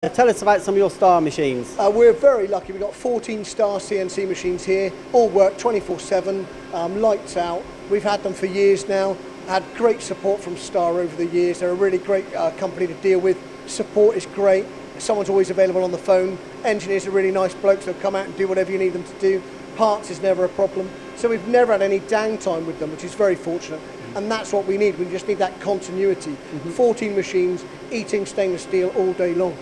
Tell us about some of your star machines. We're very lucky. We've got 14 star CNC machines here, all work 24/7, lights out. We've had them for years now, had great support from Star over the years. They're a really great company to deal with. Support is great. Someone's always available on the phone. Engineers are really nice blokes. They'll come out and do whatever you need them to do. Parts is never a problem. So we've never had any downtime with them, which is very fortunate. And that's what we need. We just need that continuity. 14 machines, eating stainless steel all day long.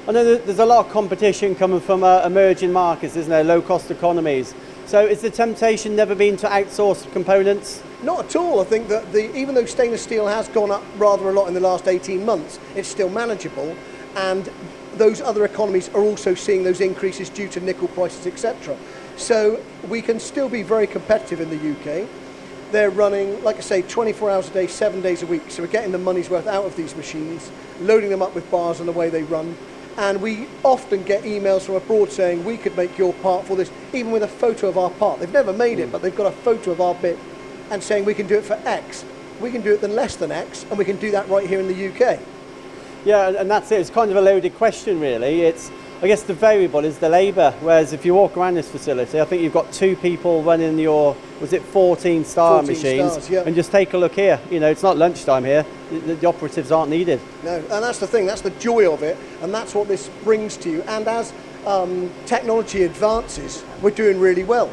I know there's a lot of competition coming from emerging markets, isn't there? Low-cost economies. So is the temptation never been to outsource components? Not at all. I think that even though stainless steel has gone up rather a lot in the last 18 months, it's still manageable. And those other economies are also seeing those increases due to nickel prices, etc. So we can still be very competitive in the UK. They're running, like I say, 24 hours a day, 7 days a week. So we're getting the money's worth out of these machines, loading them up with bars and the way they run. And we often get emails from abroad saying we could make your part for this, even with a photo of our part. They've never made it, but they've got a photo of our bit and saying we can do it for X. We can do it than less than X, and we can do that right here in the UK. Yeah, and that's it. It's kind of a loaded question, really. I guess the variable is the labour, whereas if you walk around this facility, I think you've got 2 people running your, was it 14 star 14 machines? stars, yeah. And just take a look here. You know, it's not lunchtime here. The operatives aren't needed. No, and that's the thing, that's the joy of it, and that's what this brings to you. And as technology advances, we're doing really well.